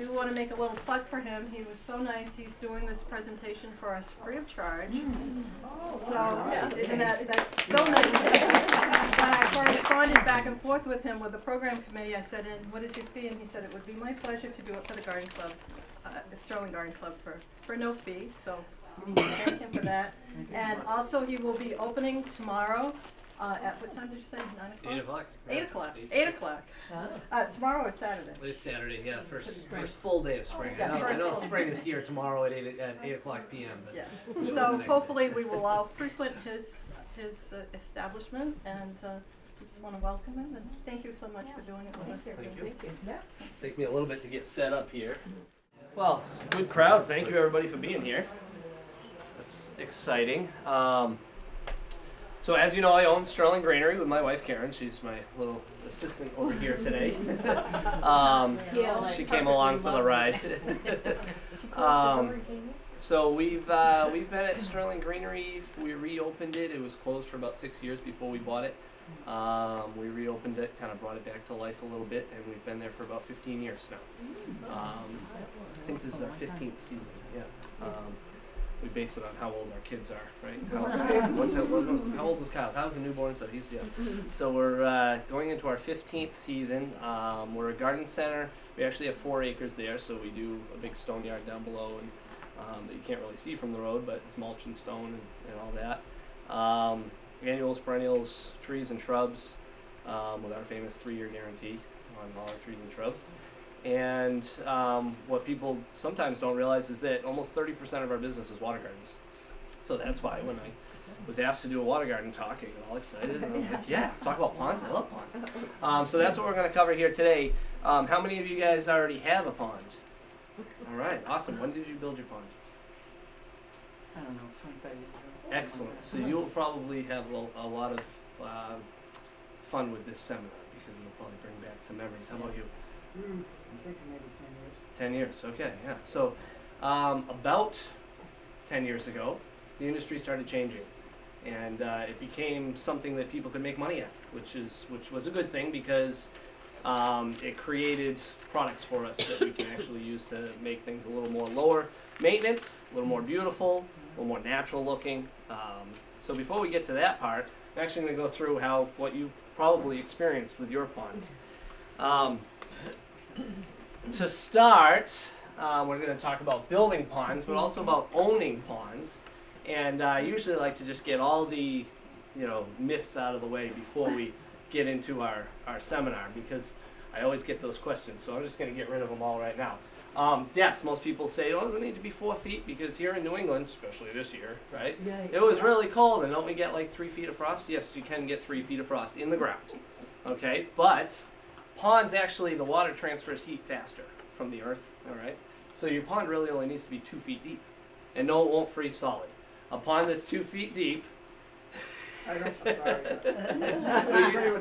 do want to make a little plug for him. He was so nice. He's doing this presentation for us free of charge. Isn't that's so nice. When I corresponded back and forth with him with the program committee, I said, "And what is your fee?" And he said, "It would be my pleasure to do it for the garden club, the Sterling Garden Club, for no fee." So thank him for that. And also, he will be opening tomorrow. At what time did you say? 9 o'clock? 8 o'clock. 8 o'clock. 8 o'clock. Tomorrow or Saturday? It's Saturday, yeah. First full day of spring. I know spring is here tomorrow at 8 o'clock p.m. But yeah. So hopefully we will all frequent his establishment, and we just want to welcome him and thank you so much for doing it with us. Thank you. Take me a little bit to get set up here. Well, good crowd. Thank you everybody for being here. That's exciting. So as you know, I own Sterling Greenery with my wife Karen. She's my little assistant over here today. She came along for the ride. So we've been at Sterling Greenery. We reopened it. It was closed for about 6 years before we bought it. We reopened it, kind of brought it back to life a little bit, and we've been there for about 15 years now. I think this is our 15th season. Yeah. We base it on how old our kids are, right? How old was Kyle? Kyle's a newborn, so he's young. So we're going into our 15th season. We're a garden center. We actually have 4 acres there, so we do a big stone yard down below, and that you can't really see from the road, but it's mulch and stone and all that. Annuals, perennials, trees and shrubs, with our famous 3-year guarantee on all our trees and shrubs. And what people sometimes don't realize is that almost 30% of our business is water gardens. So that's why when I was asked to do a water garden talk, I got all excited. And I'm like, yeah, talk about ponds. I love ponds. So that's what we're going to cover here today. How many of you guys already have a pond? All right, awesome. When did you build your pond? I don't know, 25 years ago. Excellent. So you'll probably have a lot of fun with this seminar because it'll probably bring back some memories. How about you? I'm thinking maybe 10 10 years. years, okay, yeah. So about 10 years ago, the industry started changing, and it became something that people could make money at, which was a good thing because it created products for us that we can actually use to make things a little more lower maintenance, a little more beautiful, a little more natural looking. So before we get to that part, I'm actually going to go through what you probably experienced with your ponds. To start, we're going to talk about building ponds, but also about owning ponds. And I usually like to just get all the myths out of the way before we get into our seminar, because I always get those questions. So I'm just going to get rid of them all right now. Depths, most people say, oh, does it need to be 4 feet? Because here in New England, especially this year, right, it was really cold, and don't we get like 3 feet of frost? Yes, you can get 3 feet of frost in the ground. Okay, but ponds, actually, the water transfers heat faster from the earth, all right? So your pond really only needs to be 2 feet deep. And no, it won't freeze solid. A pond that's 2 feet deep, I don't,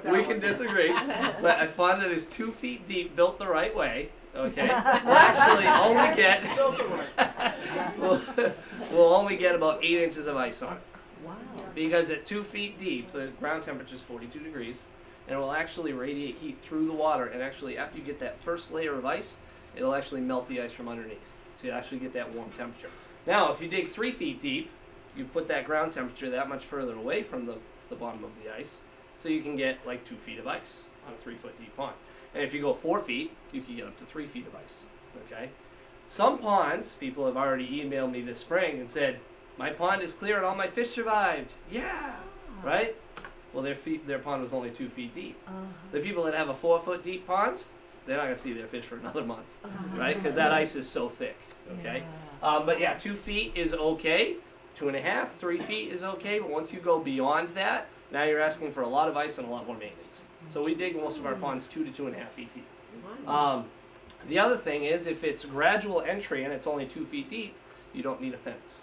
sorry. we can disagree, but a pond that is 2 feet deep, built the right way, okay, will actually only get, will only get about 8 inches of ice on it. Wow. Because at 2 feet deep, the ground temperature is 42 degrees, and it will actually radiate heat through the water, and actually after you get that first layer of ice, it'll actually melt the ice from underneath. So you actually get that warm temperature. Now, if you dig 3 feet deep, you put that ground temperature that much further away from the bottom of the ice, so you can get like 2 feet of ice on a 3 foot deep pond. And if you go 4 feet, you can get up to 3 feet of ice, okay? Some ponds, people have already emailed me this spring and said, my pond is clear and all my fish survived. Yeah, right? Well, their pond was only 2 feet deep. The people that have a 4 foot deep pond, they're not going to see their fish for another month, right? Because that ice is so thick, okay? But yeah, 2 feet is okay. 2.5, 3 feet is okay, but once you go beyond that, now you're asking for a lot of ice and a lot more maintenance. So we dig most of our ponds 2 to 2.5 feet deep. The other thing is, if it's gradual entry and it's only 2 feet deep, you don't need a fence,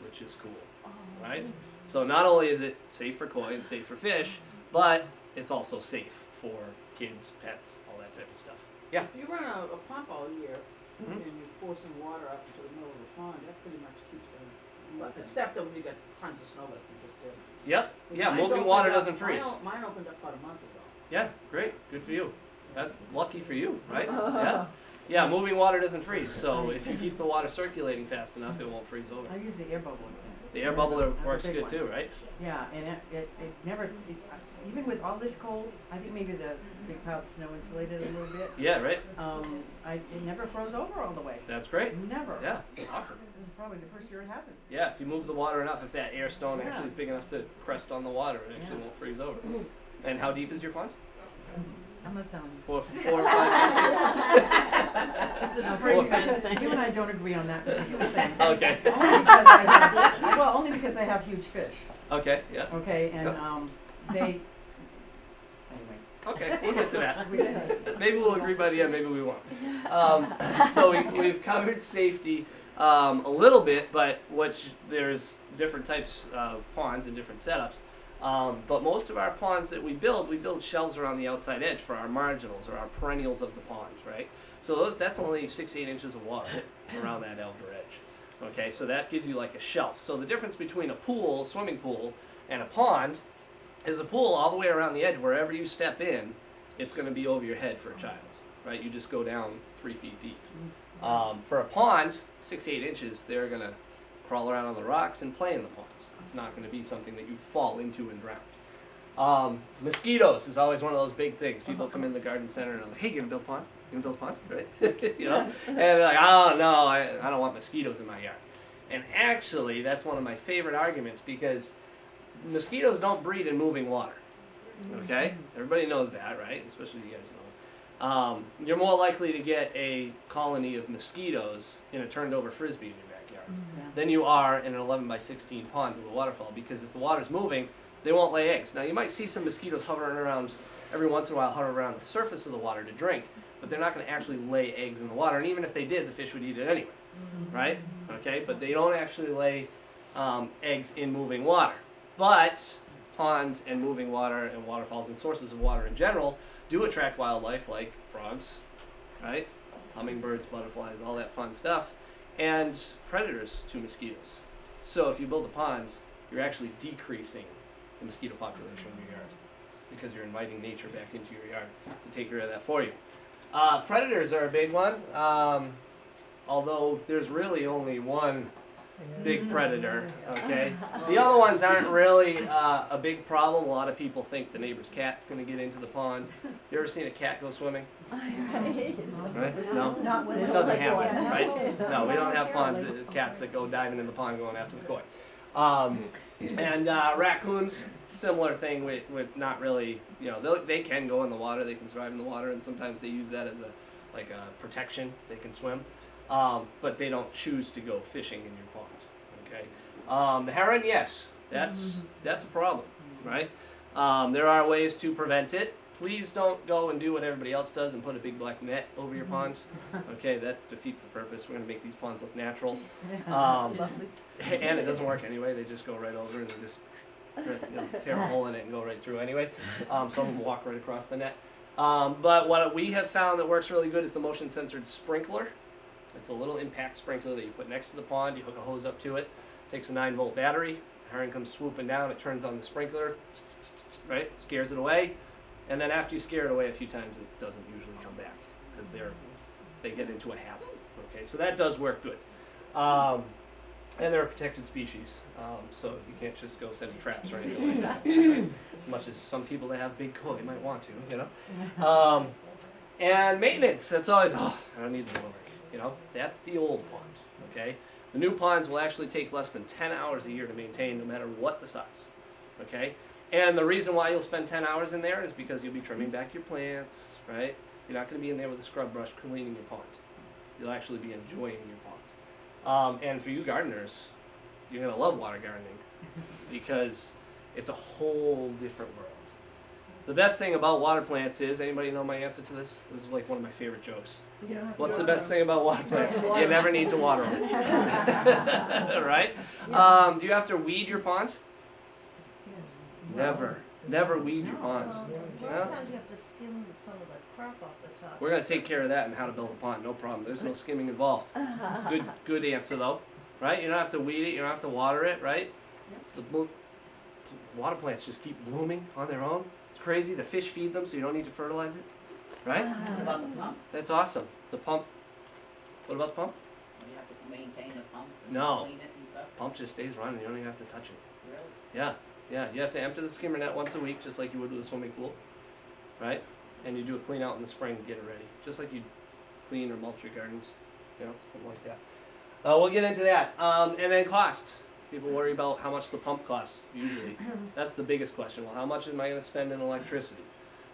which is cool, right? So not only is it safe for koi and safe for fish, but it's also safe for kids, pets, all that type of stuff. Yeah? If you run a pump all year and you're forcing water up into the middle of the pond, that pretty much keeps them, except when you get tons of snow like you just did. Yep. Yeah, moving water doesn't freeze. Mine opened up about a month ago. Yeah, great. Good for you. That's lucky for you, right? Yeah. Yeah, moving water doesn't freeze. So if you keep the water circulating fast enough, it won't freeze over. I use the air bubble. The air bubble I'm a works big good one. too, right? Yeah, and it never, even with all this cold, I think maybe the big piles of snow insulated a little bit. Yeah, right? It never froze over all the way. That's great. Never. Yeah, awesome. This is probably the first year it hasn't. Yeah, if you move the water enough, if that air stone Yeah. actually is big enough to crest on the water, it actually Yeah. won't freeze over. And how deep is your pond? I'm not telling you. 4 or 5 It's a Four. spring fence. You and I don't agree on that particular thing. Okay. Only because I have huge fish. Okay, yeah. Okay, and they. Anyway. Okay, we'll get to that. Maybe we'll agree by the end, maybe we won't. So we've covered safety a little bit, but there's different types of ponds and different setups. But most of our ponds that we build shelves around the outside edge for our marginals or our perennials of the pond, right? So that's only 6-8 inches of water around that outer edge. Okay, so that gives you like a shelf. So the difference between a pool, swimming pool, and a pond is a pool all the way around the edge. Wherever you step in, it's going to be over your head for a child, right? You just go down 3 feet deep. For a pond, 6-8 inches, they're going to crawl around on the rocks and play in the pond. It's not going to be something that you fall into and drown. Mosquitoes is always one of those big things. People come in the garden center and I'm like, hey, you gonna build a pond? You gonna build a pond? Right? You know? And they're like, oh no, I don't want mosquitoes in my yard. And actually, that's one of my favorite arguments because mosquitoes don't breed in moving water. Okay? Everybody knows that, right? Especially you guys know. You're more likely to get a colony of mosquitoes in a turned over frisbee in your backyard than you are in an 11 by 16 pond with a waterfall, because if the water's moving, they won't lay eggs. Now you might see some mosquitoes hovering around every once in a while, hovering around the surface of the water to drink, but they're not going to actually lay eggs in the water, and even if they did, the fish would eat it anyway, right? Okay, but they don't actually lay eggs in moving water. But ponds and moving water and waterfalls and sources of water in general do attract wildlife like frogs, right? Hummingbirds, butterflies, all that fun stuff, and predators to mosquitoes. So if you build a pond, you're actually decreasing the mosquito population in your yard because you're inviting nature back into your yard to take care of that for you. Predators are a big one, although there's really only one big predator, okay? The other ones aren't really a big problem. A lot of people think the neighbor's cat's going to get into the pond. You ever seen a cat go swimming? Right? No? Not with It doesn't happen, right? No, we don't have ponds, cats that go diving in the pond going after the koi. And raccoons, similar thing with not really, you know, they can go in the water, they can survive in the water, and sometimes they use that as a protection. They can swim, but they don't choose to go fishing in your pond. Okay, the heron, yes, that's a problem, right? There are ways to prevent it. Please don't go and do what everybody else does and put a big black net over your pond. Okay, that defeats the purpose. We're going to make these ponds look natural. And it doesn't work anyway. They just go right over and they just tear a hole in it and go right through anyway. Some of them walk right across the net. But what we have found that works really good is the motion sensored sprinkler. It's a little impact sprinkler that you put next to the pond. You hook a hose up to it. Takes a 9-volt battery. The heron comes swooping down. It turns on the sprinkler. Right? Scares it away. And then after you scare it away a few times, it doesn't usually come back because they get into a habit. Okay, so that does work good. And they're a protected species, so you can't just go setting traps or anything like that. Right? As much as some people that have big koi might want to, you know. And maintenance, that's always, I don't need the work. You know, that's the old pond. Okay, the new ponds will actually take less than 10 hours a year to maintain, no matter what the size. Okay. And the reason why you'll spend 10 hours in there is because you'll be trimming back your plants, right? You're not going to be in there with a scrub brush cleaning your pond. You'll actually be enjoying your pond. And for you gardeners, you're going to love water gardening because it's a whole different world. The best thing about water plants is, anybody know my answer to this? This is like one of my favorite jokes. What's the best thing about water plants? You never need to water them. Right? Do you have to weed your pond? Never weed your pond. Sometimes you have to skim some of the crap off the top. We're going to take care of that and how to build a pond. No problem. There's no skimming involved. Good answer though, right? You don't have to weed it. You don't have to water it, right? The water plants just keep blooming on their own. It's crazy. The fish feed them, so you don't need to fertilize it, right? About the pump? That's awesome. The pump What about the pump? You have to maintain the pump and No. clean it and stuff. Pump just stays running. You don't even have to touch it. Really? Yeah, yeah. You have to empty the skimmer net once a week, just like you would with a swimming pool, right? And you do a clean out in the spring to get it ready, just like you clean or mulch your gardens, you know, something like that. We'll get into that. And then cost. People worry about how much the pump costs, usually. That's the biggest question. Well, how much am I going to spend in electricity?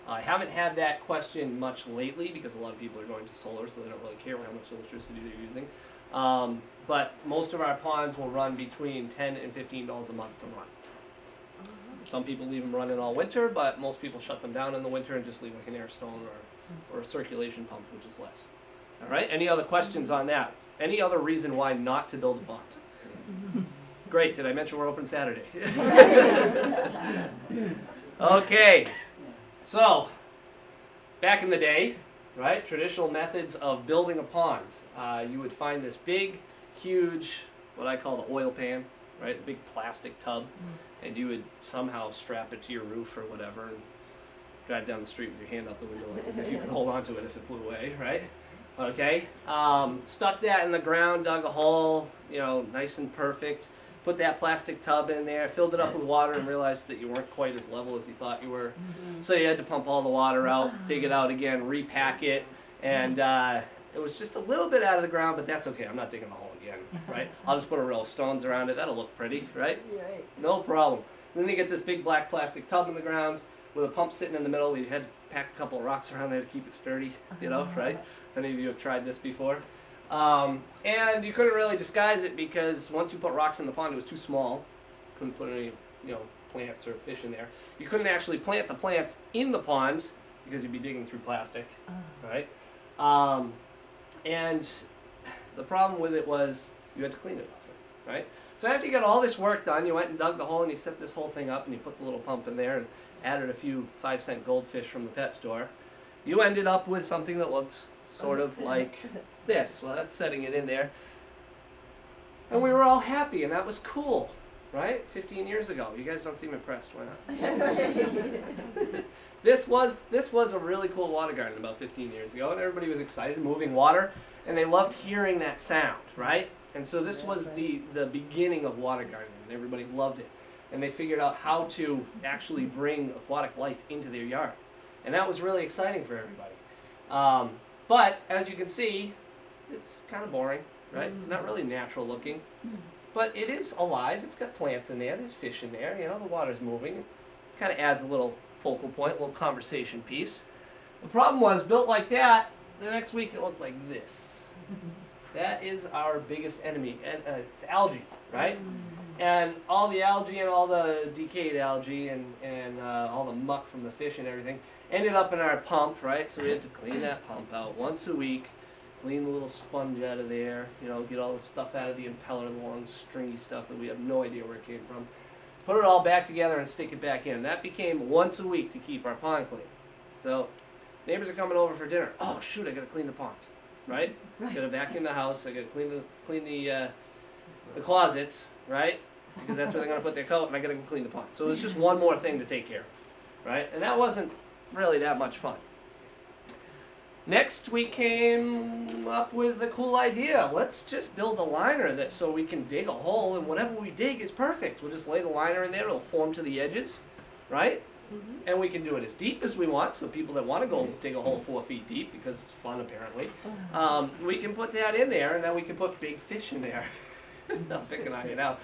I haven't had that question much lately because a lot of people are going to solar, so they don't really care how much electricity they're using. But most of our ponds will run between $10 and $15 a month to run. Some people leave them running all winter, but most people shut them down in the winter and just leave like an air stone or a circulation pump, which is less. All right, any other questions on that? Any other reason why not to build a pond? Great, did I mention we're open Saturday? Okay, so back in the day, right, traditional methods of building a pond. You would find this big, huge, what I call the oil pan, right, the big plastic tub, and you would somehow strap it to your roof or whatever and drive down the street with your hand out the window as if you could hold on to it if it flew away, right? Okay, stuck that in the ground, dug a hole, you know, nice and perfect, put that plastic tub in there, filled it up with water and realized that you weren't quite as level as you thought you were. So you had to pump all the water out, dig it out again, repack it, and it was just a little bit out of the ground, but that's okay, I'm not digging a hole again, right? I'll just put a row of stones around it, that'll look pretty, right? No problem. Then you get this big black plastic tub in the ground with a pump sitting in the middle. We had to pack a couple of rocks around there to keep it sturdy, you know, right? If any of you have tried this before. And you couldn't really disguise it because once you put rocks in the pond, it was too small. Couldn't put any, you know, plants or fish in there. You couldn't actually plant the plants in the pond because you'd be digging through plastic, right? And the problem with it was you had to clean it often, right? So after you got all this work done, you went and dug the hole and you set this whole thing up and you put the little pump in there and added a few 5-cent goldfish from the pet store. You ended up with something that looked sort of like this. Well, that's setting it in there. And we were all happy and that was cool, right? 15 years ago. You guys don't seem impressed, why not? This was a really cool water garden about 15 years ago and everybody was excited, moving water, and they loved hearing that sound, right? And so this was the beginning of water gardening and everybody loved it. And they figured out how to actually bring aquatic life into their yard. And that was really exciting for everybody. But as you can see, it's kind of boring, right? It's not really natural looking. But it is alive. It's got plants in there. There's fish in there. You know, the water's moving. It kind of adds a little focal point, a little conversation piece. The problem was, built like that, the next week it looked like this. That is our biggest enemy. And it's algae, right? And all the algae and all the decayed algae and all the muck from the fish and everything ended up in our pump, right? So we had to clean that pump out once a week, clean the little sponge out of there, you know, get all the stuff out of the impeller, the long stringy stuff that we have no idea where it came from. Put it all back together and stick it back in. That became once a week to keep our pond clean. So neighbors are coming over for dinner. Oh shoot, I gotta clean the pond, right? Gotta vacuum the house, I gotta clean the closets, right? Because that's where they're going to put their coat, and I got to go clean the pond. So it was just one more thing to take care of, right? And that wasn't really that much fun. Next, we came up with a cool idea. Let's just build a liner that so we can dig a hole, and whatever we dig is perfect. We'll just lay the liner in there. It'll form to the edges, right? And we can do it as deep as we want, so people that want to go dig a hole 4 feet deep, because it's fun apparently, we can put that in there, and then we can put big fish in there. I'm picking on you now.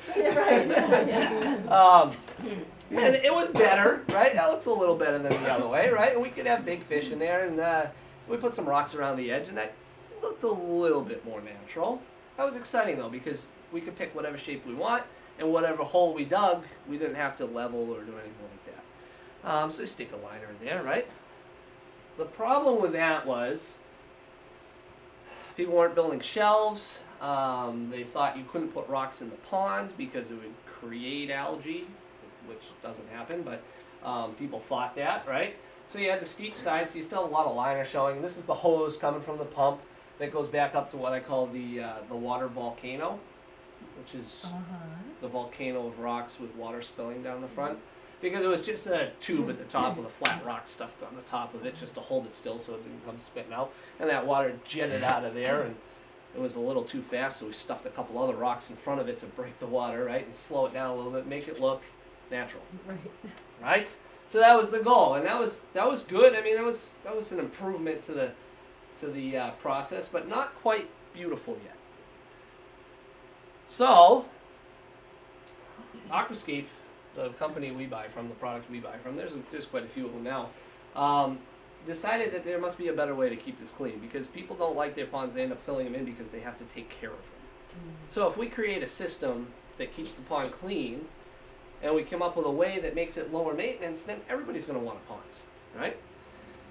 And it was better, right? That looks a little better than the other way, right? And we could have big fish in there, and we put some rocks around the edge, and that looked a little bit more natural. That was exciting, though, because we could pick whatever shape we want, and whatever hole we dug, we didn't have to level or do anything like that. So you stick a liner in there, right? The problem with that was people weren't building shelves. They thought you couldn't put rocks in the pond because it would create algae, which doesn't happen, but people thought that, right? So you had the steep sides, so you still have a lot of liner showing. This is the hose coming from the pump that goes back up to what I call the water volcano, which is the volcano of rocks with water spilling down the front. Because it was just a tube at the top with a flat rock stuffed on the top of it just to hold it still so it didn't come spitting out. And that water jetted out of there and it was a little too fast, so we stuffed a couple other rocks in front of it to break the water, right, and slow it down a little bit, make it look natural, Right. right? So that was the goal, and that was good. I mean, that was an improvement to the process, but not quite beautiful yet. So, Aquasky, the company we buy from, the products we buy from, there's quite a few of them now, decided that there must be a better way to keep this clean, because people don't like their ponds. They end up filling them in because they have to take care of them. So if we create a system that keeps the pond clean, and we come up with a way that makes it lower maintenance, then everybody's going to want a pond, right?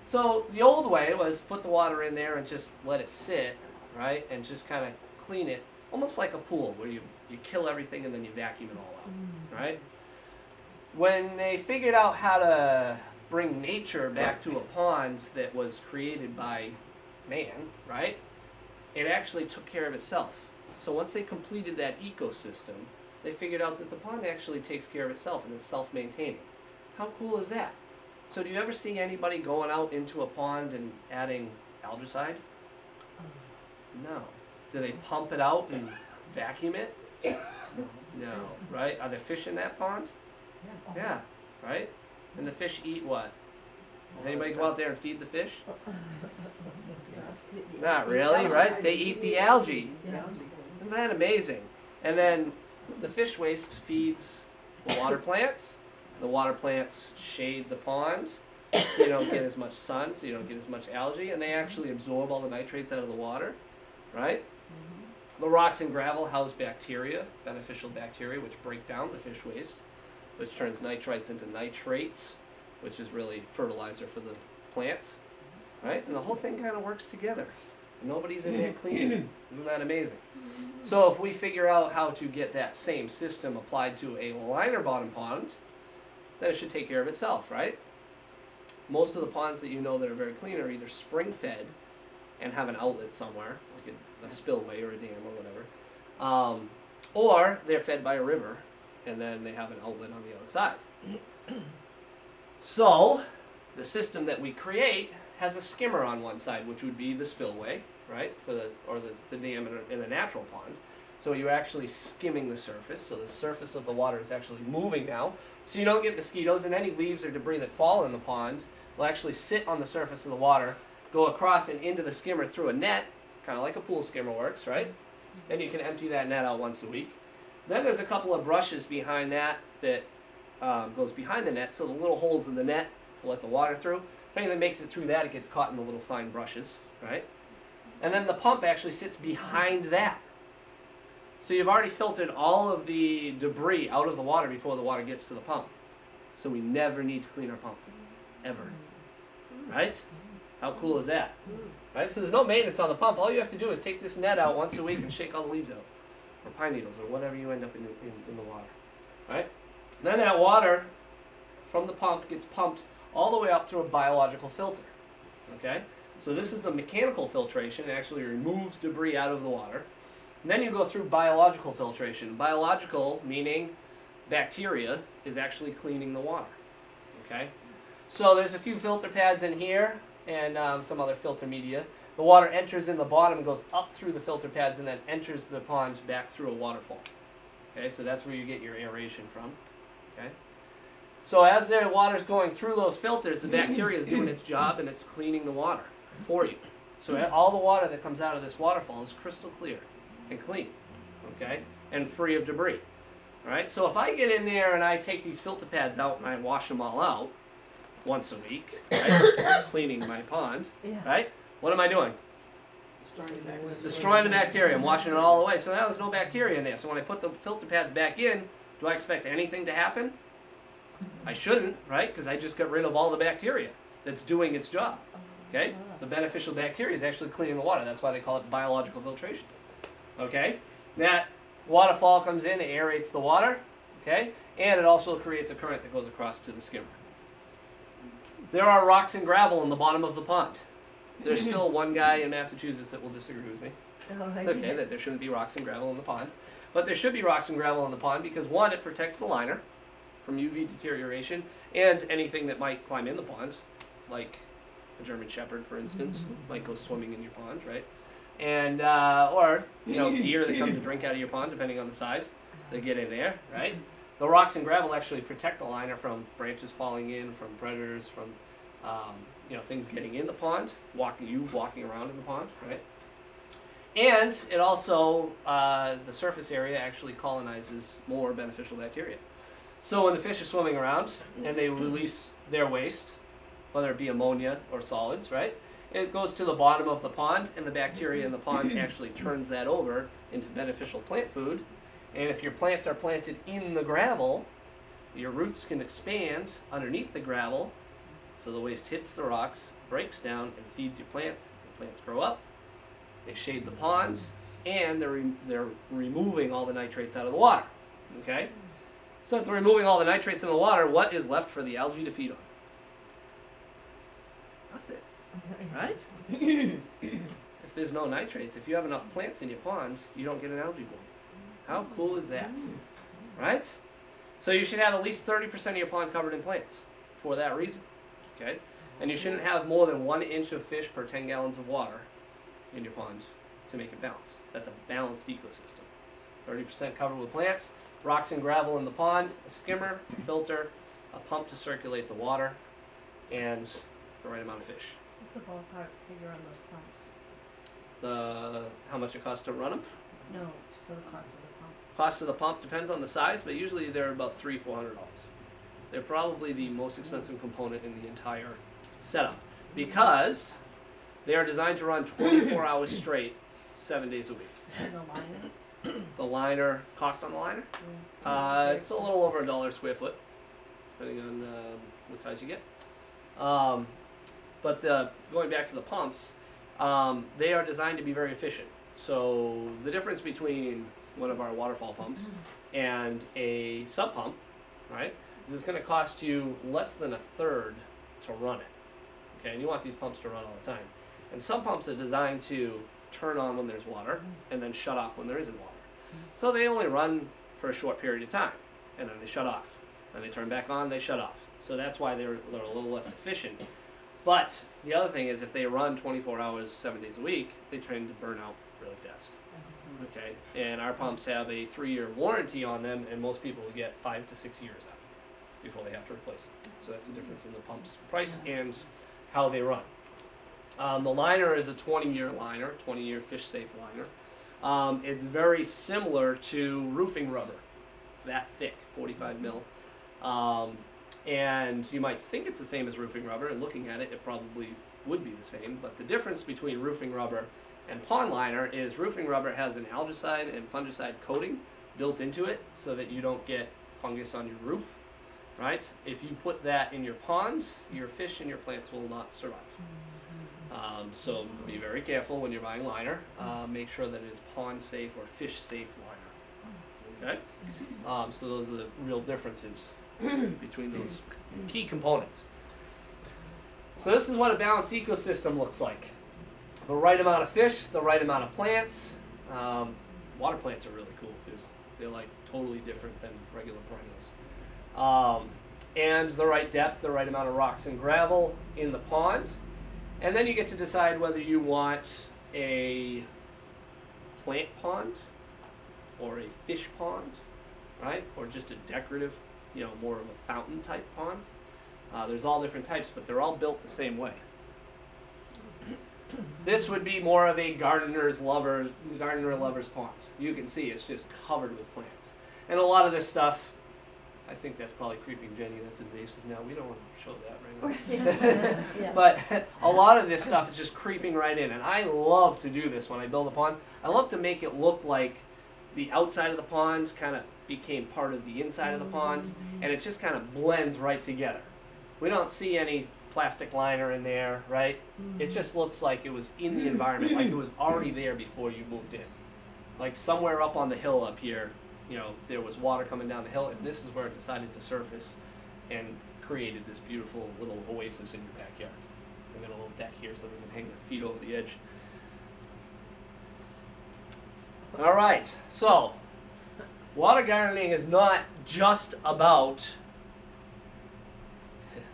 So the old way was put the water in there and just let it sit, right, and just kind of clean it, almost like a pool where you kill everything and then you vacuum it all out, right? When they figured out how to bring nature back to a pond that was created by man, right, it actually took care of itself. So once they completed that ecosystem, they figured out that the pond actually takes care of itself and is self-maintaining. How cool is that? So do you ever see anybody going out into a pond and adding algicide? No. Do they pump it out and vacuum it? No, right? Are there fish in that pond? Yeah, right? And the fish eat what? Does anybody go out there and feed the fish? Not really, right? They eat the algae. Isn't that amazing? And then the fish waste feeds the water plants. The water plants shade the pond so you don't get as much sun, so you don't get as much algae, and they actually absorb all the nitrates out of the water, right? The rocks and gravel house bacteria, beneficial bacteria, which break down the fish waste, which turns nitrites into nitrates, which is really fertilizer for the plants, right? And the whole thing kind of works together. Nobody's in there cleaning. Isn't that amazing? So if we figure out how to get that same system applied to a liner bottom pond, then it should take care of itself, right? Most of the ponds that you know that are very clean are either spring fed and have an outlet somewhere, like a spillway or a dam or whatever, or they're fed by a river and then they have an outlet on the other side. So the system that we create has a skimmer on one side, which would be the spillway, right, or the dam in a natural pond. So you're actually skimming the surface, so the surface of the water is actually moving now. So you don't get mosquitoes, and any leaves or debris that fall in the pond will actually sit on the surface of the water, go across and into the skimmer through a net, kind of like a pool skimmer works, right? And you can empty that net out once a week. Then there's a couple of brushes behind that goes behind the net, so the little holes in the net will let the water through. If anything makes it through that, it gets caught in the little fine brushes, right? And then the pump actually sits behind that. So you've already filtered all of the debris out of the water before the water gets to the pump. So we never need to clean our pump, ever, right? How cool is that? Right? So there's no maintenance on the pump. All you have to do is take this net out once a week and shake all the leaves out, or pine needles, or whatever you end up in the water, right? Then that water from the pump gets pumped all the way up through a biological filter, okay? So this is the mechanical filtration. It actually removes debris out of the water. And then you go through biological filtration. Biological meaning bacteria is actually cleaning the water, okay? So there's a few filter pads in here and some other filter media. The water enters in the bottom, goes up through the filter pads, and then enters the pond back through a waterfall. Okay, so that's where you get your aeration from. Okay, so as the water's going through those filters, the bacteria is doing its job and it's cleaning the water for you. So all the water that comes out of this waterfall is crystal clear and clean, okay, and free of debris. All right, so if I get in there and I take these filter pads out and I wash them all out once a week, right, cleaning my pond, right, what am I doing? Destroying the bacteria. I'm washing it all away. So now there's no bacteria in there. So when I put the filter pads back in, do I expect anything to happen? I shouldn't, right? Because I just got rid of all the bacteria that's doing its job. Okay? The beneficial bacteria is actually cleaning the water. That's why they call it biological filtration. Okay? That waterfall comes in, it aerates the water. Okay? And it also creates a current that goes across to the skimmer. There are rocks and gravel in the bottom of the pond. There's still one guy in Massachusetts that will disagree with me. Okay, that there shouldn't be rocks and gravel in the pond. But there should be rocks and gravel in the pond because, one, it protects the liner from UV deterioration and anything that might climb in the pond, like a German Shepherd, for instance, might go swimming in your pond, right? and or deer that come to drink out of your pond, depending on the size, they get in there, right? The rocks and gravel actually protect the liner from branches falling in, from predators, from things getting in the pond, walking around in the pond, right? And it also, the surface area actually colonizes more beneficial bacteria. So when the fish are swimming around and they release their waste, whether it be ammonia or solids, right? It goes to the bottom of the pond, and the bacteria in the pond actually turns that over into beneficial plant food. And if your plants are planted in the gravel, your roots can expand underneath the gravel, so the waste hits the rocks, breaks down, and feeds your plants. The plants grow up, they shade the pond, and they're removing all the nitrates out of the water. Okay? So if they're removing all the nitrates in the water, what is left for the algae to feed on? Nothing. Right? If there's no nitrates, if you have enough plants in your pond, you don't get an algae bloom. How cool is that? Right? So you should have at least 30% of your pond covered in plants for that reason. Okay? And you shouldn't have more than 1 inch of fish per 10 gallons of water in your pond to make it balanced. That's a balanced ecosystem. 30% covered with plants, rocks and gravel in the pond, a skimmer, a filter, a pump to circulate the water, and the right amount of fish. What's the ballpark figure on those pumps? How much it costs to run them? No, for the cost of the pump. Cost of the pump depends on the size, but usually they're about $300-400. They're probably the most expensive component in the entire setup because they are designed to run 24 hours straight, 7 days a week. And the liner? The liner, cost on the liner? It's a little over $1 a square foot, depending on what size you get. But going back to the pumps, they are designed to be very efficient. So the difference between one of our waterfall pumps and a sub pump, right, is going to cost you less than 1/3 to run it. Okay, and you want these pumps to run all the time. And sub pumps are designed to turn on when there's water and then shut off when there isn't water. So they only run for a short period of time, and then they shut off. And they turn back on, they shut off. So that's why they're a little less efficient. But the other thing is if they run 24 hours, 7 days a week, they tend to burn out really fast. Okay, and our pumps have a 3-year warranty on them, and most people will get 5 to 6 years out before they have to replace them. So that's the difference in the pump's price and how they run. The liner is a 20-year liner, 20-year fish-safe liner. It's very similar to roofing rubber. It's that thick, 45 mil. And you might think it's the same as roofing rubber, and looking at it, it probably would be the same. But the difference between roofing rubber and pond liner is roofing rubber has an algicide and fungicide coating built into it so that you don't get fungus on your roof, right? If you put that in your pond, your fish and your plants will not survive. So be very careful when you're buying liner. Make sure that it is pond safe or fish safe liner. Okay? So those are the real differences between those key components. So this is what a balanced ecosystem looks like. The right amount of fish, the right amount of plants. Water plants are really cool too. They're like totally different than regular perennials. And the right depth, the right amount of rocks and gravel in the pond. And then you get to decide whether you want a plant pond or a fish pond, right? Or just a decorative, more of a fountain type pond. There's all different types, but they're all built the same way. This would be more of a gardener lover's pond. You can see it's just covered with plants. And a lot of this stuff, I think that's probably creeping Jenny, that's invasive now. We don't want to show that right now. Yeah. But a lot of this stuff is just creeping right in. And I love to do this when I build a pond. I love to make it look like the outside of the pond kind of became part of the inside of the pond. And it just kind of blends right together. We don't see any plastic liner in there, right? It just looks like it was in the environment, like it was already there before you moved in. Like somewhere up on the hill up here, there was water coming down the hill, and this is where it decided to surface and created this beautiful little oasis in your backyard. We got a little deck here so they can hang their feet over the edge. All right, so water gardening is not just about,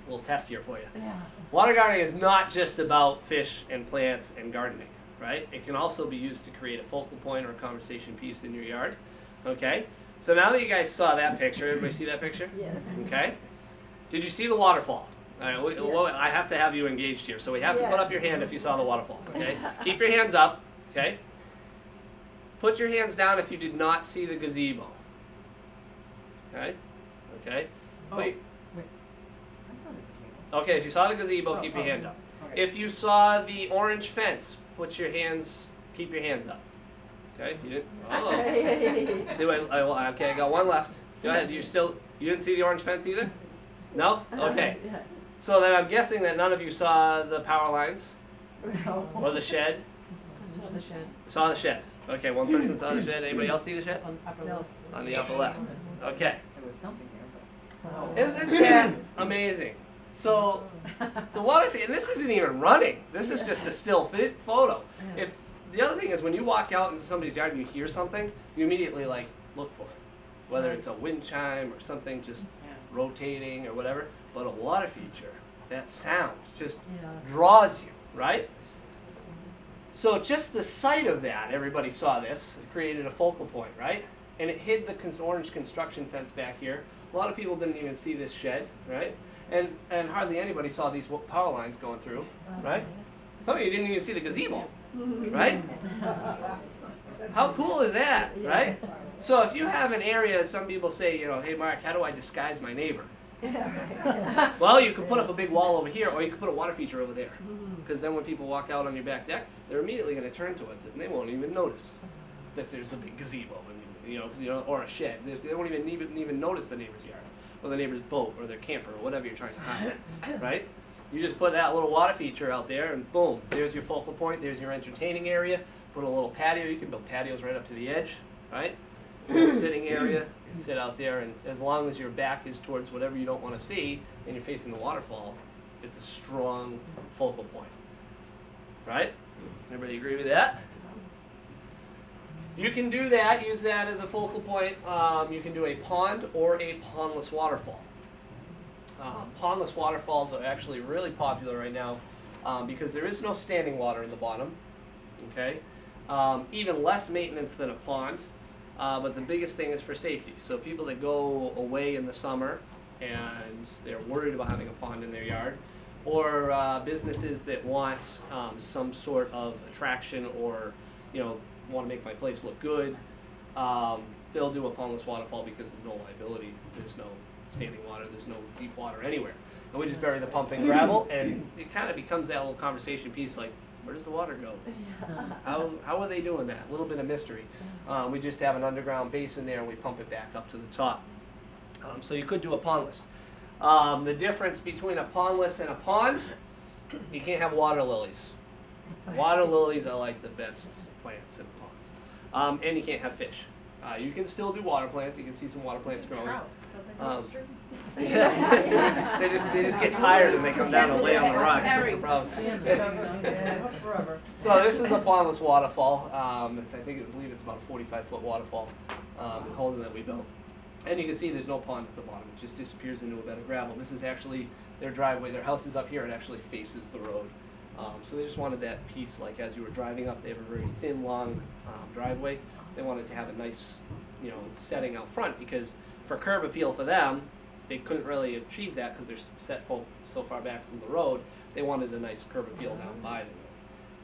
we'll test here for you. Yeah. Water gardening is not just about fish and plants and gardening, right? It can also be used to create a focal point or a conversation piece in your yard, okay? So now that you guys saw that picture, everybody see that picture? Yes. Okay? Did you see the waterfall? All right, well, I have to have you engaged here, so we have to put up your hand if you saw the waterfall, okay? Keep your hands up, okay? Put your hands down if you did not see the gazebo. Okay? Okay? Oh, Wait. wait. I saw the gazebo. Okay, if you saw the gazebo, Oh, keep your oh, hand up. okay. If you saw the orange fence, keep your hands up. Okay? You didn't? Oh. Do it. Okay, I got one left. Go ahead. You didn't see the orange fence either? No? Okay. So then I'm guessing that none of you saw the power lines or the shed. Saw the shed. Saw the shed. Okay, one person saw the shed. Anybody else see the shed? On upper No. left. On the upper left. Okay. There was something there, but. Isn't that amazing? So the water feed, and this isn't even running. This is just a still photo. If the other thing is when you walk out into somebody's yard and you hear something, you immediately like look for it, whether it's a wind chime or something just Yeah. rotating or whatever. But a water feature, that sound just Yeah. draws you, right? So just the sight of that, everybody saw this, it created a focal point, right? And it hid the orange construction fence back here. A lot of people didn't even see this shed, right? And hardly anybody saw these power lines going through, right? Some of you didn't even see the gazebo, right? How cool is that, right? So if you have an area, some people say, you know, hey Mark, how do I disguise my neighbor? Well, you could put up a big wall over here, or you could put a water feature over there. Because then when people walk out on your back deck, they're immediately going to turn towards it, and they won't even notice that there's a big gazebo, and, you know, or a shed. They won't even notice the neighbor's yard, or the neighbor's boat, or their camper, or whatever you're trying to hide, right? You just put that little water feature out there, and boom, there's your focal point. There's your entertaining area. Put a little patio. You can build patios right up to the edge, right? A little sitting area. Sit out there, and as long as your back is towards whatever you don't want to see, and you're facing the waterfall, it's a strong focal point, right? Everybody agree with that? You can do that, use that as a focal point. You can do a pond or a pondless waterfall. Pondless waterfalls are actually really popular right now because there is no standing water in the bottom, okay? Even less maintenance than a pond. But the biggest thing is for safety. So people that go away in the summer and they're worried about having a pond in their yard, or businesses that want some sort of attraction or, you know, want to make my place look good, they'll do a pondless waterfall because there's no liability, there's no standing water, there's no deep water anywhere. And we just bury the pump in gravel, and it kind of becomes that little conversation piece like, where does the water go? How are they doing that? A little bit of mystery. We just have an underground basin there and we pump it back up to the top. So you could do a pondless. The difference between a pondless and a pond, you can't have water lilies. Water lilies are like the best plants in a pond. And you can't have fish. You can still do water plants. You can see some water plants growing. They just get tired and they come down and lay on the rocks. That's the problem. So this is a pondless waterfall. I believe it's about a 45-foot waterfall in Holden that we built. And you can see there's no pond at the bottom. It just disappears into a bed of gravel. This is actually their driveway. Their house is up here. It actually faces the road. So they just wanted that piece, like as you were driving up, they have a very thin, long driveway. They wanted to have a nice, you know, setting out front because for curb appeal for them, they couldn't really achieve that because they're set so far back from the road. They wanted a nice curb appeal down by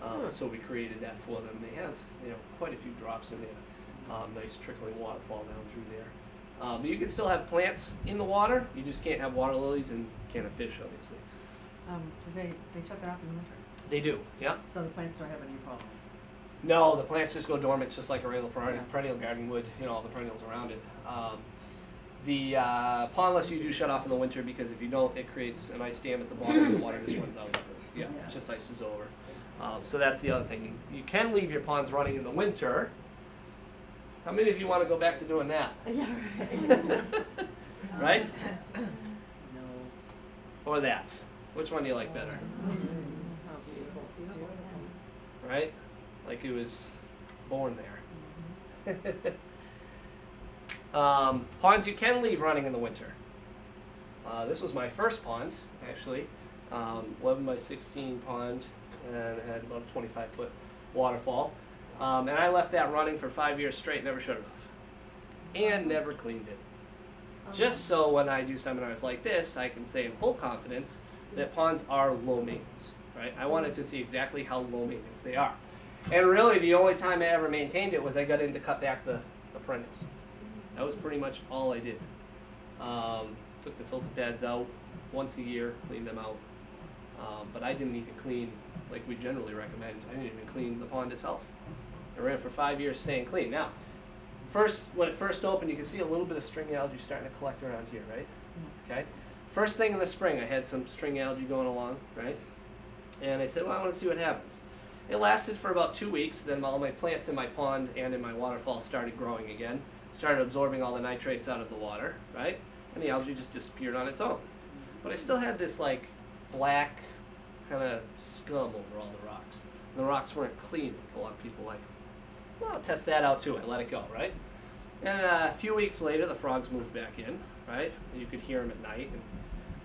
the road. So we created that for them. They have, you know, quite a few drops in there. Nice trickling waterfall down through there. But you can still have plants in the water. You just can't have water lilies and can't have fish, obviously. Do they shut that off in the winter? They do, yeah. So the plants don't have any problem? No, the plants just go dormant just like a regular perennial garden would, you know, all the perennials around it. The pondless you do shut off in the winter because if you don't, it creates an ice dam at the bottom and the water just runs out. Yeah, it just ices over. So that's the other thing. You can leave your ponds running in the winter. How many of you want to go back to doing that? Right? No. Or that? Which one do you like better? Right? Like it was born there. Ponds you can leave running in the winter. This was my first pond, actually. 11 by 16 pond, and it had about a 25-foot Waterfall. And I left that running for 5 years straight, never shut it off. And never cleaned it. Just so when I do seminars like this, I can say in full confidence that ponds are low maintenance, right? I wanted to see exactly how low maintenance they are. And really the only time I ever maintained it was I got in to cut back the perennials. That was pretty much all I did. Took the filter pads out once a year, cleaned them out. But I didn't even clean like we generally recommend. I didn't even clean the pond itself. I ran it for 5 years staying clean. Now, when it first opened, you can see a little bit of string algae starting to collect around here, right? Okay. First thing in the spring, I had some string algae going along, right? And I said, well, I want to see what happens. It lasted for about 2 weeks. Then all my plants in my pond and in my waterfall started growing again, started absorbing all the nitrates out of the water, right? And the algae just disappeared on its own. But I still had this like black kind of scum over all the rocks. And the rocks weren't clean, like a lot of people like. Well, I'll test that out too. I let it go, right? And a few weeks later, the frogs moved back in, right? And you could hear them at night. And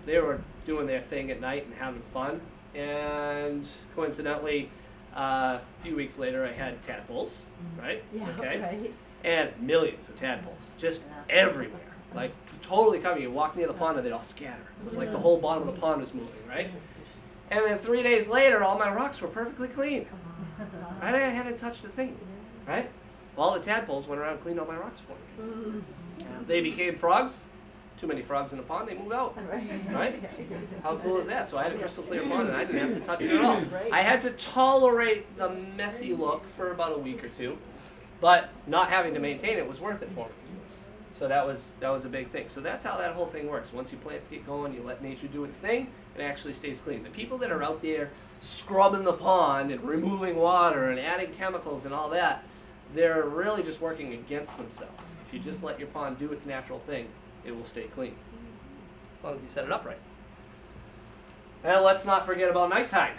they were doing their thing at night and having fun. And coincidentally, a few weeks later, I had tadpoles, right? Yeah, okay. right. And millions of tadpoles, just everywhere. Like totally covered. You walk near the pond and they'd all scatter. It was like the whole bottom of the pond was moving, right? And then 3 days later, all my rocks were perfectly clean. Right? I hadn't touched a thing, right? All the tadpoles went around and cleaned all my rocks for me. They became frogs. Too many frogs in the pond, they move out. Right? How cool is that? So I had a crystal clear pond and I didn't have to touch it at all. I had to tolerate the messy look for about a week or two, but not having to maintain it was worth it for me. So that was a big thing. So that's how that whole thing works. Once your plants get going, you let nature do its thing, it actually stays clean. The people that are out there scrubbing the pond and removing water and adding chemicals and all that, they're really just working against themselves. If you just let your pond do its natural thing, it will stay clean, as long as you set it up right. And let's not forget about nighttime.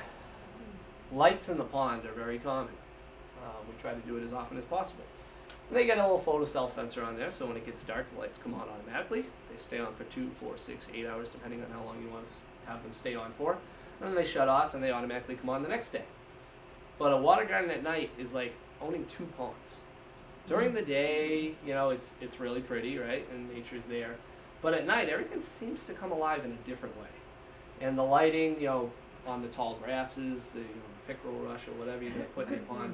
Lights in the pond are very common. We try to do it as often as possible. They get a little photocell sensor on there, so when it gets dark, the lights come on automatically. They stay on for 2, 4, 6, 8 hours, depending on how long you want to have them stay on for. And then they shut off, and they automatically come on the next day. But a water garden at night is like owning 2 ponds. During the day, you know, it's really pretty, right, and nature's there. But at night, everything seems to come alive in a different way. And the lighting, you know, on the tall grasses, the pickerel rush or whatever you put in the pond,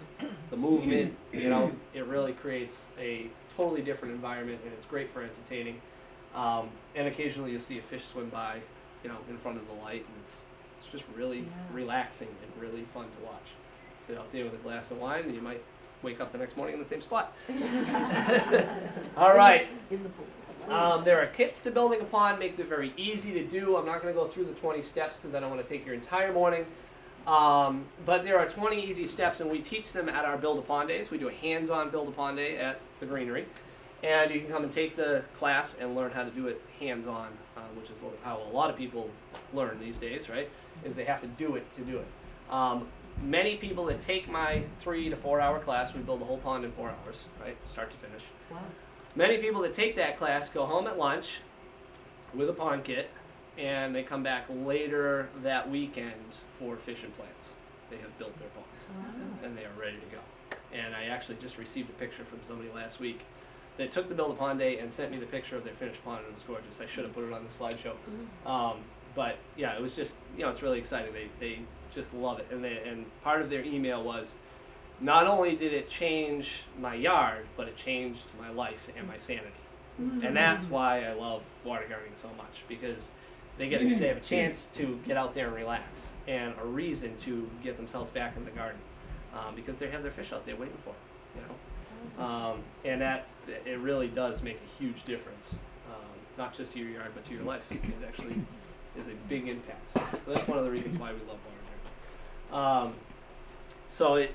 the movement, you know, it really creates a totally different environment, and it's great for entertaining. And occasionally you'll see a fish swim by, you know, in front of the light, and it's just really relaxing and really fun to watch. Sit out there with a glass of wine, and you might wake up the next morning in the same spot. All right. There are kits to building a pond, makes it very easy to do. I'm not going to go through the 20 steps because I don't want to take your entire morning. But there are 20 easy steps, and we teach them at our Build a Pond Days. We do a hands-on Build a Pond Day at the Greenery. And you can come and take the class and learn how to do it hands-on, which is how a lot of people learn these days, right? Is they have to do it to do it. Many people that take my 3 to 4 hour class, we build a whole pond in 4 hours, right, start to finish. Wow. Many people that take that class go home at lunch with a pond kit, and they come back later that weekend for fish and plants. They have built their pond, and they are ready to go. And I actually just received a picture from somebody last week that took the Build a Pond Day and sent me the picture of their finished pond, and it was gorgeous. I should have put it on the slideshow. But yeah, it was just, you know, it's really exciting. They just love it. And part of their email was, not only did it change my yard, but it changed my life and my sanity. And that's why I love water gardening so much, because they have a chance to get out there and relax, and a reason to get themselves back in the garden, because they have their fish out there waiting for them, you know. And that, it really does make a huge difference, not just to your yard, but to your life. It actually is a big impact. So that's one of the reasons why we love water gardening. So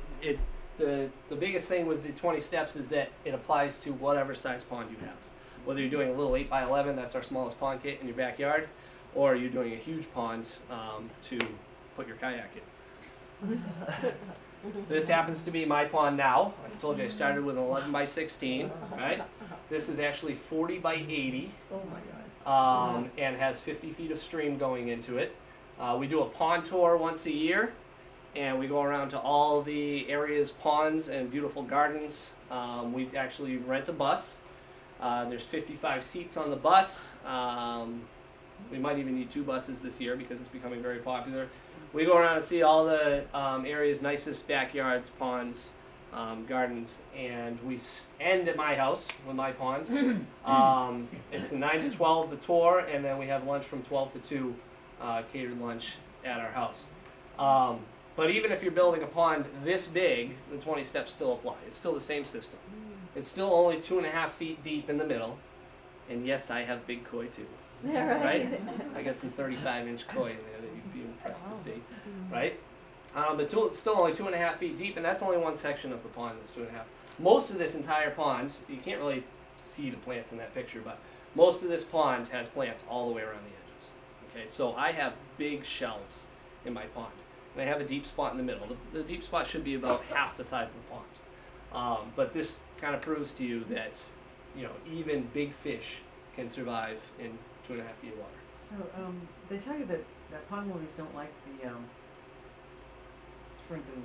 the biggest thing with the 20 steps is that it applies to whatever size pond you have. Whether you're doing a little 8 by 11, that's our smallest pond kit in your backyard, or you're doing a huge pond to put your kayak in. This happens to be my pond now. I told you I started with an 11 by 16, right? This is actually 40 by 80. Oh my God. And has 50 feet of stream going into it. We do a pond tour once a year, and we go around to all the areas, ponds, and beautiful gardens. We actually rent a bus. There's 55 seats on the bus. We might even need 2 buses this year because it's becoming very popular. We go around and see all the area's nicest backyards, ponds, gardens, and we end at my house with my pond. It's a 9 to 12 the tour, and then we have lunch from 12 to 2, catered lunch at our house. But even if you're building a pond this big, the 20 steps still apply. It's still the same system. It's still only 2.5 feet deep in the middle, and yes, I have big koi too. Yeah, Right? I got some 35-inch koi in there that you'd be impressed to see, right? But it's still only 2.5 feet deep, and that's only one section of the pond that's 2.5. Most of this entire pond, you can't really see the plants in that picture, but most of this pond has plants all the way around the edges. Okay, so I have big shelves in my pond, and I have a deep spot in the middle. The deep spot should be about half the size of the pond, but this kind of proves to you that, you know, even big fish can survive in 2.5 feet of water. So, they tell you that pond lilies don't like the,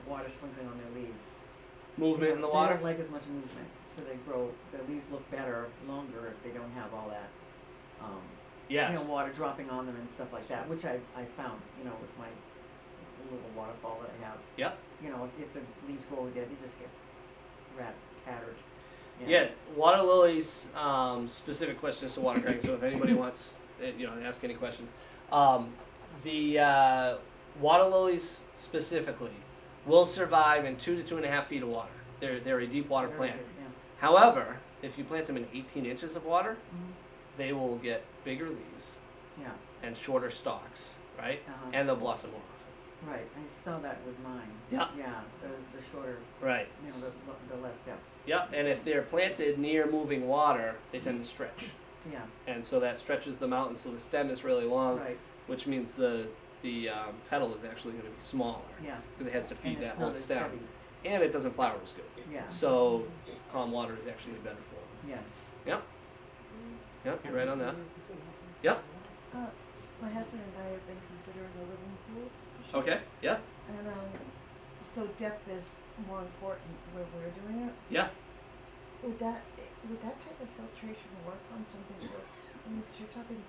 water sprinkling on their leaves. Movement in the They water? don't like as much movement, so their leaves look better, longer if they don't have all that, Yes. you know, water dropping on them and stuff like that, which I found, you know, with my little waterfall that I have. Yep. You know, if the leaves go over there, they just get tattered. you know. Yeah, water lilies, specific questions to water grading, so if anybody wants, you know, to ask any questions. The water lilies specifically will survive in 2 to 2.5 feet of water. They're a deep water Very plant. good, yeah. However, if you plant them in 18 inches of water, Mhm. they will get bigger leaves Yeah, and shorter stalks, right? uh-huh. And they'll blossom more often. Right, I saw that with mine. Yeah. Yeah, the shorter, Right. you know, the less depth, Yep, and if they're planted near moving water, they tend to stretch. yeah, And so that stretches them out, and so the stem is really long, right, which means the petal is actually going to be smaller yeah. because it has to feed And that it's whole not as stem. heavy. And it doesn't flower as good. Yeah, So calm water is actually better for them. yeah. Yep, you're right on that. Yep. My husband and I have been considering a living pool. Okay. Yeah. And, so depth is more important where we're doing it. Yeah. Would that type of filtration work on something so, I mean, 'cause you're talking,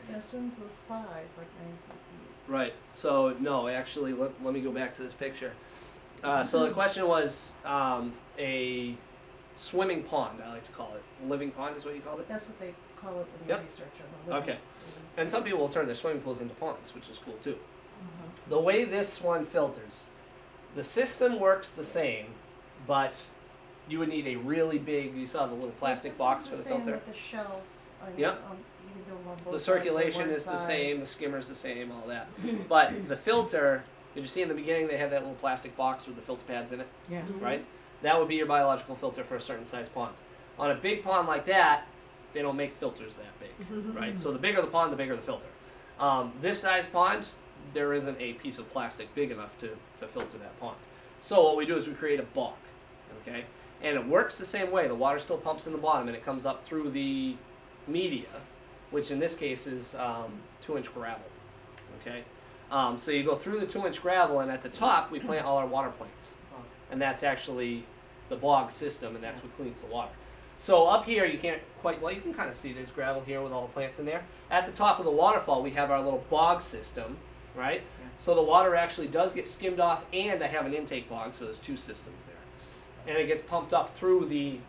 you know, swimming pool size, like 9 feet. Right. So no, actually, let me go back to this picture. So the question was a swimming pond. I like to call it living pond is what you called it. That's what they call it in the Yep. research on the living. Okay. And some people will turn their swimming pools into ponds, which is cool too. Uh-huh. The way this one filters, the system works the same, but you would need a really big, you saw the little plastic box for the filter. It's the same with the shelves. I mean, Yep. you can do them on both The sides or circulation one is the size. same, the skimmer's the same, all that. But the filter, did you see in the beginning they had that little plastic box with the filter pads in it, Yeah. right? That would be your biological filter for a certain size pond. On a big pond like that, they don't make filters that big, right? So the bigger the pond, the bigger the filter. This size pond, there isn't a piece of plastic big enough to filter that pond. So what we do is we create a bog, okay? And it works the same way. The water still pumps in the bottom and it comes up through the media, which in this case is 2-inch gravel, okay? So you go through the 2-inch gravel, and at the top we plant all our water plants. And that's actually the bog system, and that's what cleans the water. So up here you can't quite, well, you can kind of see there's gravel here with all the plants in there. At the top of the waterfall we have our little bog system, right? Yeah. So the water actually does get skimmed off, and I have an intake bog, so there's 2 systems there. And it gets pumped up through the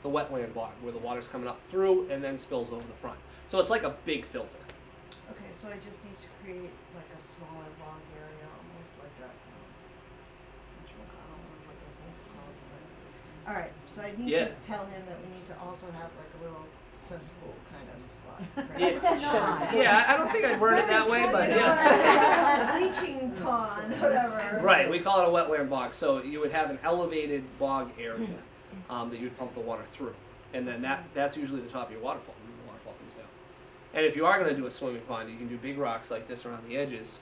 wetland bog, where the water's coming up through and then spills over the front. So it's like a big filter. Okay, so I just need to create like a smaller bog area, almost like a, I don't know what those things are called. But- All right, so I need Yeah. to tell him that we need to also have like a little cesspool kind of spot. Yeah, yeah, I don't think I'd word it that way, but You know what yeah. I mean? A bleaching pond, whatever. Right, we call it a wetland bog. So you would have an elevated bog area that you'd pump the water through. And then that's usually the top of your waterfall, and the waterfall comes down. And if you are going to do a swimming pond, you can do big rocks like this around the edges,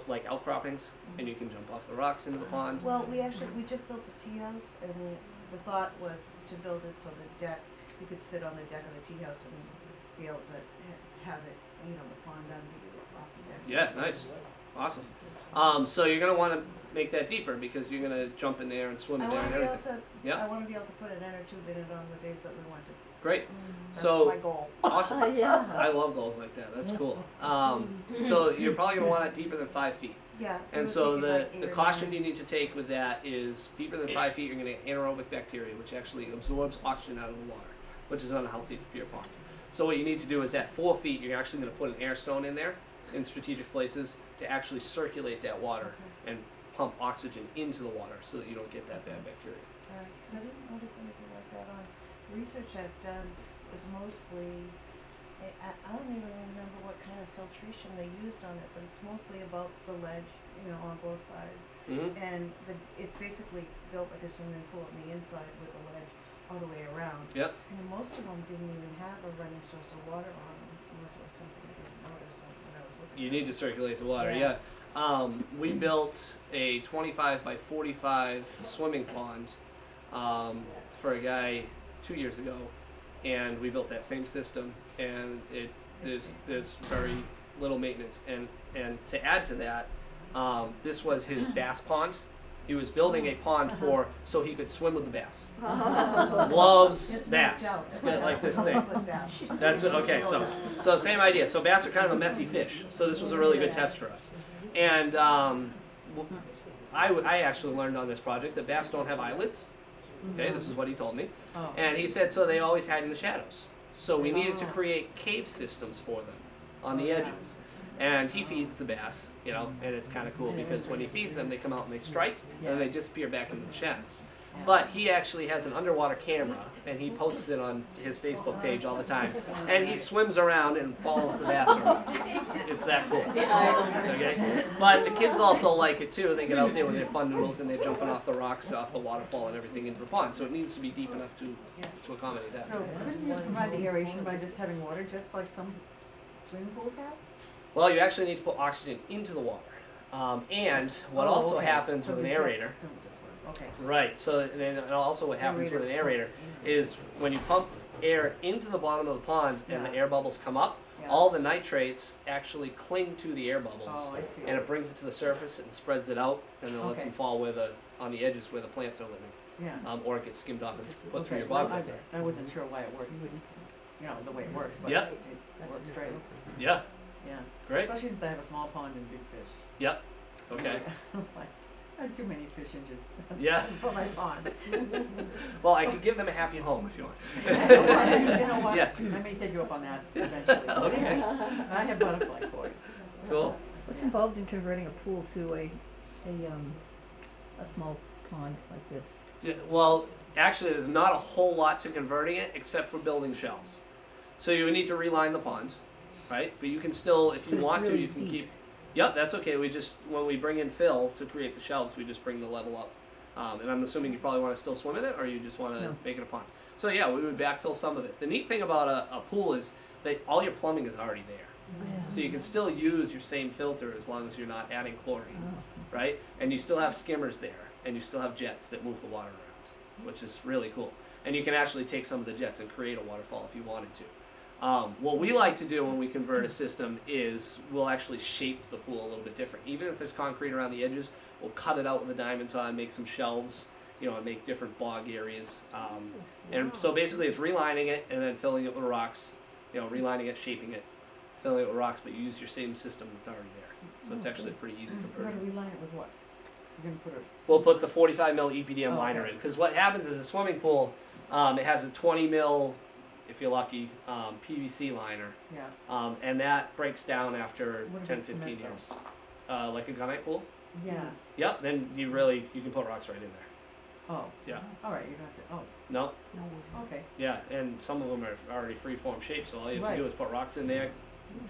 like outcroppings, and you can jump off the rocks into the pond. Well, we just built the tea house, and the thought was to build it so the deck, you could sit on the deck of the tea house and be able to have it, you know, the pond under you off the deck. Yeah, nice, awesome. So you're gonna want to make that deeper because you're gonna jump in there and swim I in there wanna and be able everything. to, Yeah. I wanna be able to put an inner tube in it on the days that we want to. Great. That's So my goal. awesome. Yeah. I love goals like that. That's cool. So you're probably gonna want it deeper than 5 feet. Yeah. I And was so thinking like the 8 or caution 9. you need to take with that is deeper than 5 feet, you're going to get anaerobic bacteria, which actually absorbs oxygen out of the water, which is unhealthy for your pond. So what you need to do is at 4 feet, you're actually going to put an air stone in there in strategic places to actually circulate that water and pump oxygen into the water so that you don't get that bad bacteria. Alright, 'cause I didn't notice anything like that on research I've done was mostly, I don't even remember what kind of filtration they used on it, but it's mostly about the ledge, you know, on both sides. Mm-hmm. And it's basically built like a swimming pool on the inside with a ledge all the way around. Yep. And most of them didn't even have a running source of water on them, unless it was something I didn't notice when I was looking. You need to circulate the water, Yeah. yeah. We built a 25 by 45 swimming pond for a guy 2 years ago, and we built that same system, and there's very little maintenance. And to add to that, this was his bass pond. He was building a pond so he could swim with the bass. Loves Just bass. moved out. It's got like this thing. Put down. That's it. Okay, so same idea. So bass are kind of a messy fish. So this was a really good test for us. And I actually learned on this project that bass don't have eyelids. Okay, this is what he told me. Oh. And he said so they always hide in the shadows. So we needed to create cave systems for them on the edges. And he feeds the bass, you know, and it's kind of cool because when he feeds them, they come out and they strike, and then they disappear back into the shadows. But he actually has an underwater camera, and he posts it on his Facebook page all the time. And he swims around and follows the bass around. It's that cool. Okay? But the kids also like it too. They get out there with their fun noodles, and they're jumping off the rocks, off the waterfall, and everything into the pond. So it needs to be deep enough to accommodate that. So couldn't you provide the aeration by just having water jets like some swimming pools have? Well, you actually need to put oxygen into the water. And what also happens So with an the jets aerator, don't just work. Okay. right, so then also what happens with an aerator is when you pump air into the bottom of the pond and the air bubbles come up, all the nitrates actually cling to the air bubbles. Oh, I see. And it brings it to the surface and spreads it out, and then lets Okay. them fall on the edges where the plants are living. Yeah. Or it gets skimmed off and put through Okay, your well, bottom filter. I wasn't sure why it worked, you know, the way it works, but Yep. it works great, Yeah, yeah. great. Especially since I have a small pond and big fish. Yep. Okay. I have too many fish inches. Yeah. For my pond. Well, I could give them a happy home if you want. You know what? Yes. I may take you up on that eventually. Okay. I have butterfly for you. Cool. What's involved in converting a pool to a small pond like this? Yeah, well, actually, there's not a whole lot to converting it except for building shelves. So you would need to reline the pond, right? But you can still, if you But it's want to, really you can deep. keep. Yep, that's okay. We just, when we bring in fill to create the shelves, we just bring the level up. And I'm assuming you probably want to still swim in it, or you just want to No. make it a pond. So yeah, we would backfill some of it. The neat thing about a pool is that all your plumbing is already there. So you can still use your same filter as long as you're not adding chlorine, Oh. right? And you still have skimmers there, and you still have jets that move the water around, which is really cool. And you can actually take some of the jets and create a waterfall if you wanted to. What we like to do when we convert a system is we'll actually shape the pool a little bit different. Even if there's concrete around the edges, we'll cut it out with a diamond saw and make some shelves, you know, and make different bog areas. And so basically it's relining it and then filling it with rocks, you know, relining it, shaping it, filling it with rocks, but you use your same system that's already there. So it's actually a pretty easy You're conversion. gonna reline it with what? You're gonna put a, We'll put the 45 mil EPDM Oh, liner okay. in, because what happens is a swimming pool, it has a 20 mil, if you're lucky, PVC liner, yeah, and that breaks down after What 10, about 15 cement, years. Like a gunite pool? yeah, Yep, then you can put rocks right in there. oh. Yeah. All right, you don't have to, No? okay. Yeah, and some of them are already free-form shaped, so all you have to Right. do is put rocks in there,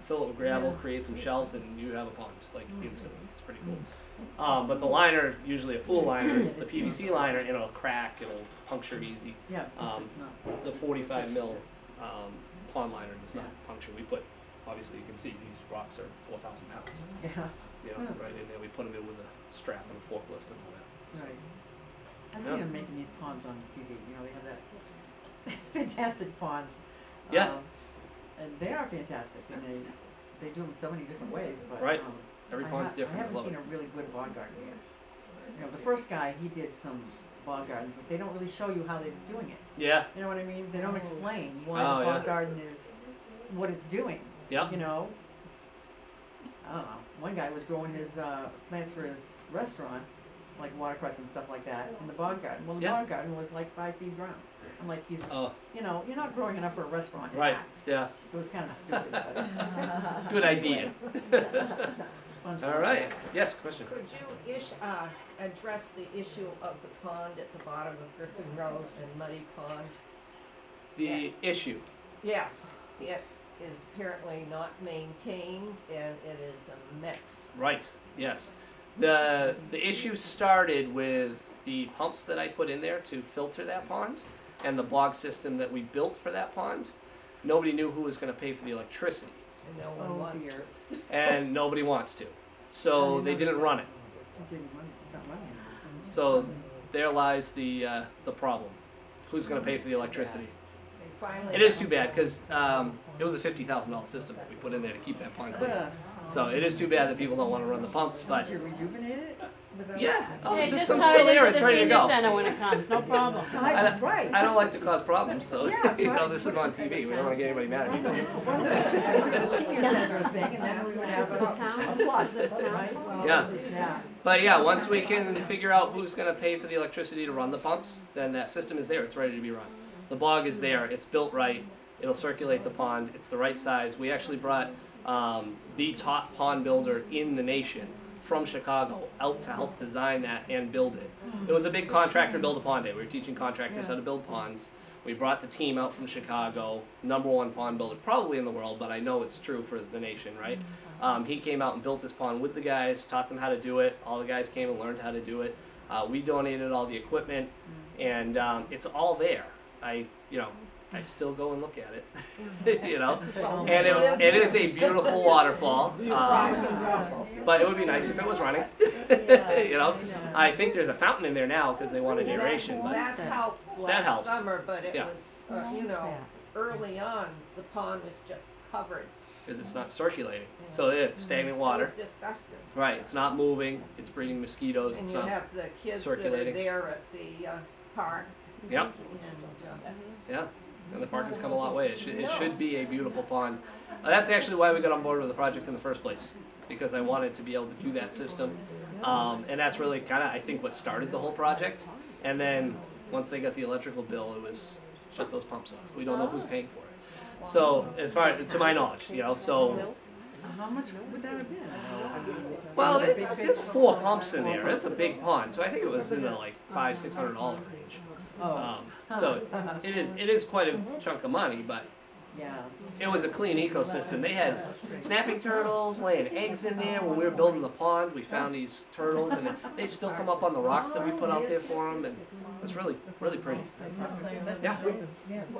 fill it with gravel, Yeah. create some shelves, and you have a pond, like Mm. instantly. It's pretty cool. But the liner, usually a pool liner, is the PVC liner, it'll crack, it'll puncture easy. Yeah, because Um, it's not, The 45 mil pond liner does not puncture. We put, obviously you can see these rocks are 4,000 pounds. yeah, You know, right in there. We put them in with a strap and a forklift and all that. So, right. I've Yeah. seen them making these ponds on TV, you know, they have that fantastic ponds. Yeah. And they are fantastic, and they do them so many different ways, but. Right. Every I pond's ha- different. I I haven't love seen it. a really good bog garden yet. You know, the first guy, he did some bog gardens, but they don't really show you how they're doing it. Yeah. You know what I mean? They don't explain why Oh, the bog yeah. garden is what it's doing. Yep. You know? I don't know. One guy was growing his plants for his restaurant, like watercress and stuff like that, in the bog garden. Well, the Yeah. bog garden was like 5 feet ground. I'm like, Oh, you know, you're not growing enough for a restaurant. in right. that. Yeah. It was kind of stupid, but Good idea. fun. All right. Yes, question. Could you address the issue of the pond at the bottom of Griffin Road and Muddy Pond? The issue. Yes, it is apparently not maintained and it is a mess. Right. Yes. The issue started with the pumps that I put in there to filter that pond, and the bog system that we built for that pond. Nobody knew who was going to pay for the electricity, And no one Oh wants dear. and nobody wants to. So they didn't run it. He didn't run it. It's not running anymore. So there lies the problem. Who's going to pay for the electricity? They finally. It is too bad because it was a $50,000 system that we put in there to keep that pond clean. So it is too bad that people don't want to run the pumps, but Did you rejuvenate it? Without- yeah, oh, the Yeah, just system's tie still it there. into It's the ready to senior go. center when it comes, no problem. Right. I don't like to cause problems, so Yeah, you know right. this is on TV. We don't want to get anybody mad at me. Why don't we just go for the senior center thing, and then we would have a plus, right? Well, Yeah. Yeah. But yeah, once we can figure out who's going to pay for the electricity to run the pumps, then that system is there. It's ready to be run. The bog is there. It's built right. It'll circulate the pond. It's the right size. We actually brought the top pond builder in the nation from Chicago out to help design that and build it. It was a big contractor build a pond day. We were teaching contractors how to build ponds. We brought the team out from Chicago, #1 pond builder, probably in the world, but I know it's true for the nation, right? He came out and built this pond with the guys, taught them how to do it. All the guys came and learned how to do it. We donated all the equipment, and it's all there. I still go and look at it, you know. And it is a beautiful waterfall, but it would be nice if it was running, you know. I think there's a fountain in there now because they wanted aeration, but That helped That last helps. summer, but it Yeah. was, early on, the pond was just covered. because it's not circulating. So it's stagnant water. It was disgusting. Right, it's not moving, it's breeding mosquitoes, And it's you not, have the kids that are circulating. there at the park. yep, And, yeah. And the park has come a long way. It should be a beautiful pond. That's actually why we got on board with the project in the first place, because I wanted to be able to do that system. And that's really kind of, I think, what started the whole project. And then once they got the electrical bill, it was shut those pumps off. We don't know who's paying for it. So as far, to my knowledge, you know, so. How much would that have been? I mean, Well, was it a big, there's big- 4 pumps in there. It's a big pond, so I think it was in the like $500-600 range. Oh, So it is quite a chunk of money, but yeah. it was a clean ecosystem. They had snapping turtles laying eggs in there. When we were building the pond, we found these turtles, and they still come up on the rocks that we put out there for them, and it's really, really pretty. Yeah.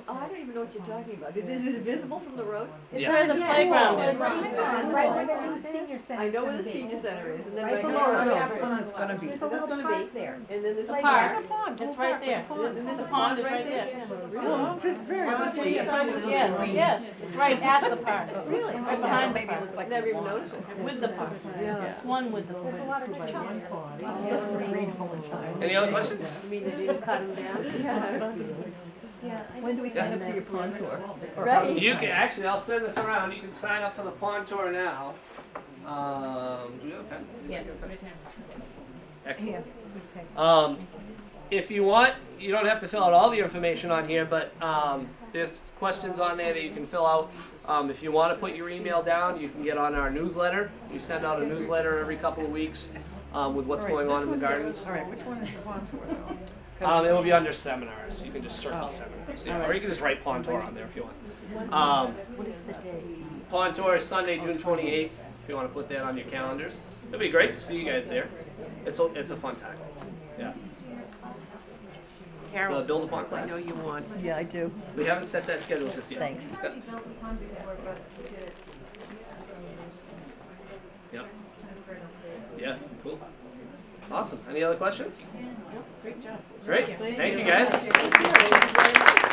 Oh, I don't even know what you're talking about. Is it visible from the road? Yes. Where the playground is. Right where the new senior center I is know where gonna the be. senior center is, and then Right right below next it. to Yeah. the pond's gonna be. There's So a that's little gonna park be. there. And then there's The like park. there's a pond. It's right there. And then The pond is right there. Well, just very obviously. Yes, yes, it's right at the park. Really? Right behind the Maybe it park. looks like Never even lawn. noticed it. With the park. Yeah. It's one with the There's a park. lot of good chocolate. Just the green all the time. Any other questions? You mean they didn't cut them down? Yeah. When do we sign up for your pond tour? Or Right. how- You can actually. I'll send this around. You can sign up for the pond tour now. Do you have a pen? Yes. Excellent. Yeah. If you want, you don't have to fill out all the information on here, but there's questions on there that you can fill out. If you want to put your email down, you can get on our newsletter. We send out a newsletter every couple of weeks with what's going on in the gardens. All right, which one is the pond tour though? It will be under seminars. You can just search seminars, yeah. Or you can just write pond tour on there if you want. What is the date? Pond tour is Sunday, June 28th. If you want to put that on your calendars, it'd be great to see you guys there. It's a fun time. Yeah. Carol, Build a pond I class. know you want. Yeah, I do. We haven't set that schedule just yet. Thanks. Yep. Yeah, cool. Awesome. Any other questions? Great job. Great. Thank you guys.